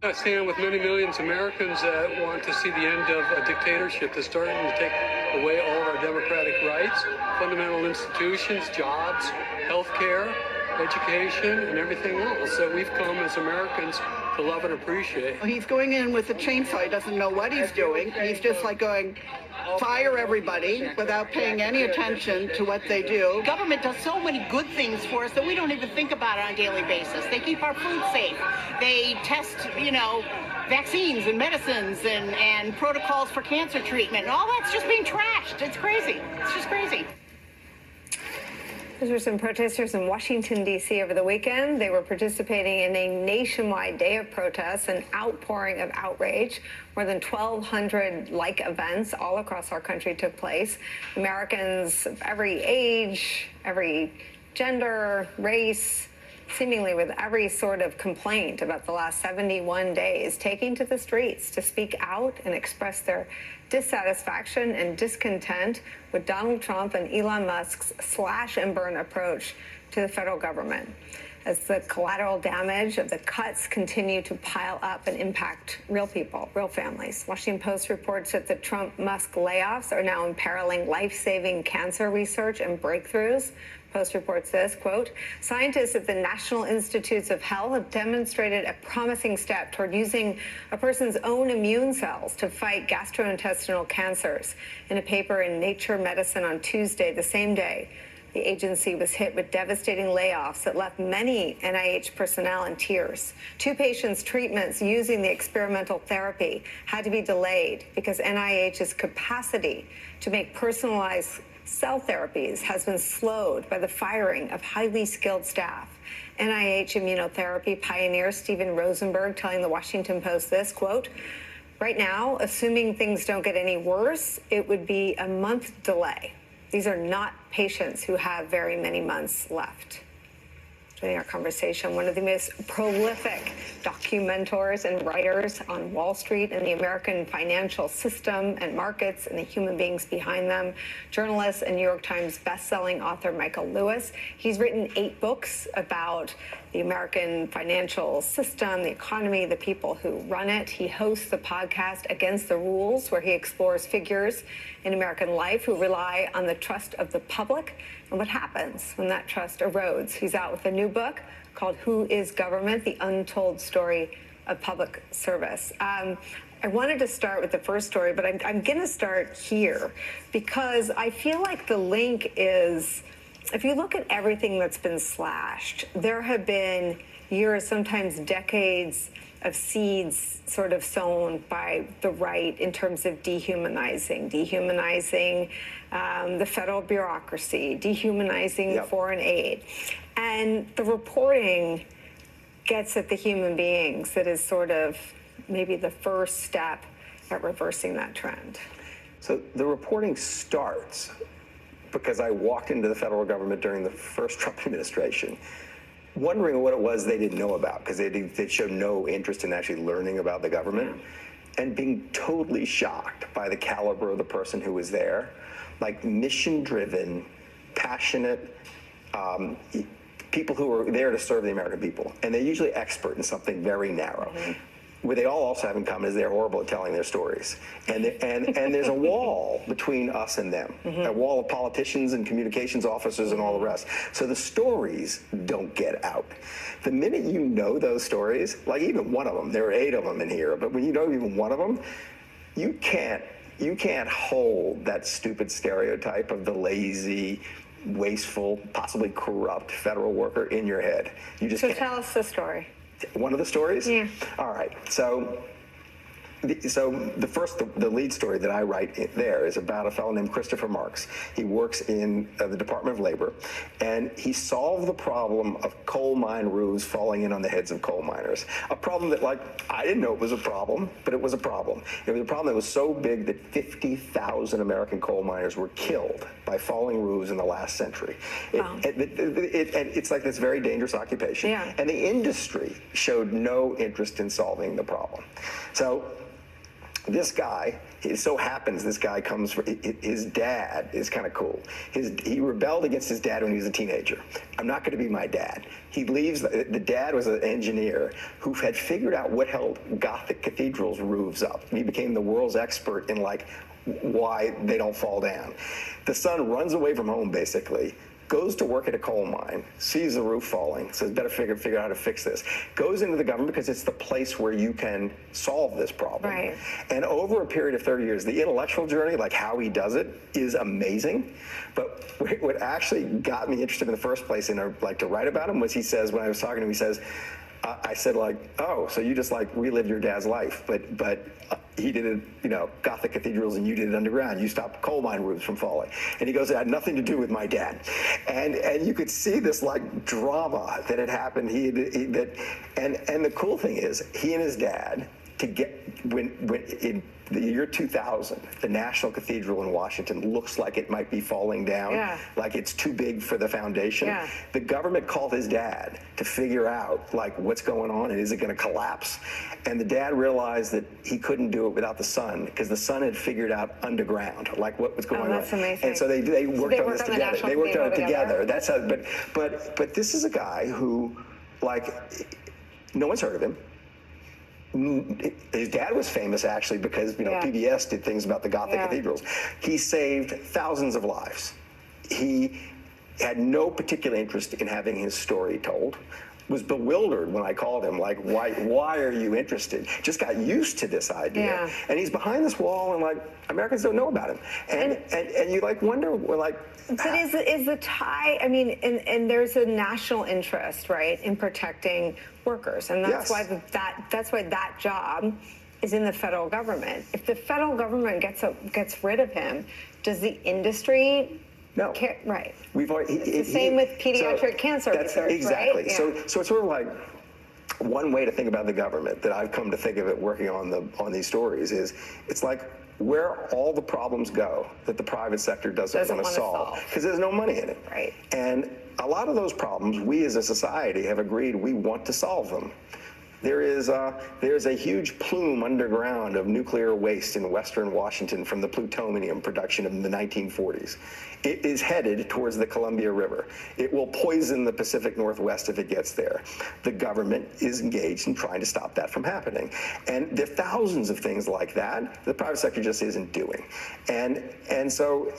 I stand with many millions of Americans that want to see the end of a dictatorship that's starting to take away all of our democratic rights, fundamental institutions, jobs, health care, education, and everything else that we've come as Americans to love and appreciate. He's going in with a chainsaw. He doesn't know what he's doing. He's just like going, fire everybody without paying any attention to what they do. Government does so many good things for us that we don't even think about on a daily basis. They keep our food safe. They test, vaccines and medicines and protocols for cancer treatment. And all that's just being trashed. It's crazy. It's just crazy. Those were some protesters in Washington, D.C. over the weekend. They were participating in a nationwide day of protests, an outpouring of outrage. More than 1,200 like events all across our country took place. Americans of every age, every gender, race, seemingly with every sort of complaint about the last 71 days, taking to the streets to speak out and express their dissatisfaction and discontent with Donald Trump and Elon Musk's slash and burn approach to the federal government, as the collateral damage of the cuts continue to pile up and impact real people, real families. Washington Post reports that the Trump-Musk layoffs are now imperiling life-saving cancer research and breakthroughs. Post reports this, quote, scientists at the National Institutes of Health have demonstrated a promising step toward using a person's own immune cells to fight gastrointestinal cancers. In a paper in Nature Medicine on Tuesday, the same day, the agency was hit with devastating layoffs that left many NIH personnel in tears. 2 patients' treatments using the experimental therapy had to be delayed because NIH's capacity to make personalized cell therapies has been slowed by the firing of highly skilled staff. NIH immunotherapy pioneer Steven Rosenberg telling the Washington Post this, quote, right now, assuming things don't get any worse, it would be a month delay. These are not patients who have very many months left. Joining our conversation, one of the most prolific documentors and writers on Wall Street and the American financial system and markets and the human beings behind them, journalist and New York Times bestselling author Michael Lewis. He's written 8 books about the American financial system, the economy, the people who run it. He hosts the podcast Against the Rules, where he explores figures in American life who rely on the trust of the public and what happens when that trust erodes. He's out with a new book called Who is Government? The Untold Story of Public Service. I wanted to start with the first story, but I'm going to start here because I feel like the link is, if you look at everything that's been slashed, there have been years, sometimes decades, of seeds sort of sown by the right in terms of dehumanizing the federal bureaucracy, dehumanizing foreign aid. And the reporting gets at the human beings that is sort of maybe the first step at reversing that trend. So the reporting starts because I walked into the federal government during the first Trump administration, wondering what it was they didn't know about, because they showed no interest in actually learning about the government, and being totally shocked by the caliber of the person who was there, like mission-driven, passionate people who are there to serve the American people, and they're usually expert in something very narrow. What they all also have in common is they're horrible at telling their stories. And there's a wall between us and them, a wall of politicians and communications officers and all the rest. So the stories don't get out. The minute you know those stories, like even one of them, there are 8 of them in here, but when you know even one of them, you can't hold that stupid stereotype of the lazy, wasteful, possibly corrupt federal worker in your head. You just can't. Tell us the story. One of the stories? Yeah. All right. So the lead story that I write there is about a fellow named Christopher Marks. He works in the Department of Labor, and he solved the problem of coal mine roofs falling in on the heads of coal miners. A problem that, I didn't know it was a problem, but it was a problem. It was a problem that was so big that 50,000 American coal miners were killed by falling roofs in the last century. Wow. It's like this very dangerous occupation. Yeah. And the industry showed no interest in solving the problem. So this guy It so happens this guy comes from, his dad is kind of cool. He rebelled against his dad when he was a teenager. I'm not going to be my dad. He leaves, the dad was an engineer who had figured out what held Gothic cathedrals' roofs up. And he became the world's expert in like why they don't fall down. The son runs away from home basically, goes to work at a coal mine, sees the roof falling, says, better figure out how to fix this. Goes into the government because it's the place where you can solve this problem. Right. And over a period of 30 years, the intellectual journey, like how he does it, is amazing. But what actually got me interested in the first place and like to write about him was he says, when I was talking to him, he says, I said like, oh, so you just like relived your dad's life, but he did it, you know, Gothic cathedrals and you did it underground. You stopped coal mine roofs from falling. And he goes, it had nothing to do with my dad. And you could see this like drama that had happened. And the cool thing is he and his dad when in the year 2000, the National Cathedral in Washington looks like it might be falling down, like it's too big for the foundation. Yeah. The government called his dad to figure out like what's going on and is it going to collapse? And the dad realized that he couldn't do it without the son because the son had figured out underground, like what was going on. That's amazing. And so they worked on this together. They worked on it together. That's how. But this is a guy who, like, no one's heard of him. His dad was famous actually because PBS did things about the Gothic cathedrals. He saved thousands of lives. He had no particular interest in having his story told. Was bewildered when I called him, like, why are you interested? Just got used to this idea. And he's behind this wall and like Americans don't know about him. And you like wonder, like, but is the tie, I mean, and there's a national interest, right, in protecting workers. And that's why that job is in the federal government. If the federal government gets rid of him, does the industry no. Right. We've already, it's the same with pediatric cancer research, exactly. Right? So it's sort of like one way to think about the government that I've come to think of it working on these stories is it's like where all the problems go that the private sector doesn't want to solve because there's no money in it. Right. And a lot of those problems we as a society have agreed we want to solve them. There's a huge plume underground of nuclear waste in western Washington from the plutonium production in the 1940s. It is headed towards the Columbia River. It will poison the Pacific Northwest if it gets there. The government is engaged in trying to stop that from happening. And there are thousands of things like that the private sector just isn't doing. And so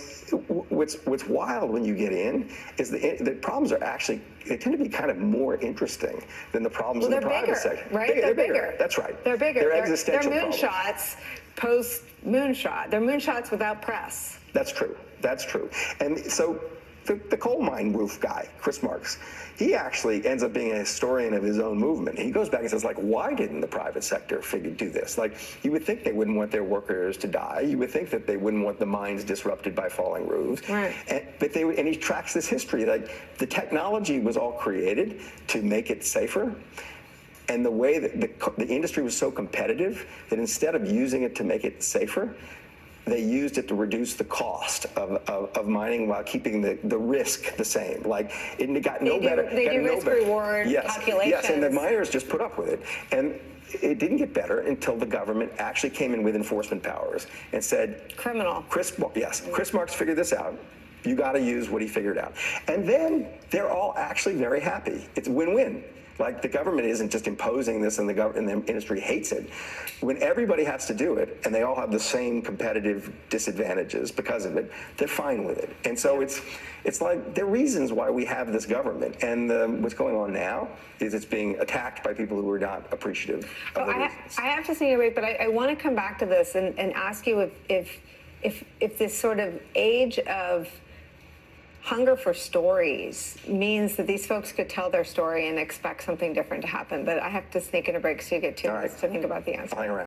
what's wild when you get in is the problems are actually, they tend to be kind of more interesting than the problems in the private sector. Right? They're bigger. That's right. They're bigger. They're existential They're problems. moonshots post-moonshot. They're moonshots without press. That's true. That's true. And so the coal mine roof guy, Chris Marks, he actually ends up being a historian of his own movement. He goes back and says, like, why didn't the private sector do this? Like, you would think they wouldn't want their workers to die. You would think that they wouldn't want the mines disrupted by falling roofs. Right. And he tracks this history. Like, the technology was all created to make it safer. And the way that the industry was so competitive that instead of using it to make it safer, they used it to reduce the cost of mining while keeping the risk the same. Like, it got no better. They do risk-reward calculations. Yes, and the miners just put up with it. And it didn't get better until the government actually came in with enforcement powers and said, criminal. Chris Marks figured this out. You got to use what he figured out. And then they're all actually very happy. It's win-win. Like, the government isn't just imposing this and the industry hates it. When everybody has to do it and they all have the same competitive disadvantages because of it, they're fine with it. And so it's like there are reasons why we have this government. And what's going on now is it's being attacked by people who are not appreciative of the reasons. I have to sneak away, but I want to come back to this and ask you if this sort of age of hunger for stories means that these folks could tell their story and expect something different to happen. But I have to sneak in a break so you get 2 minutes to think about the answer. Hang around.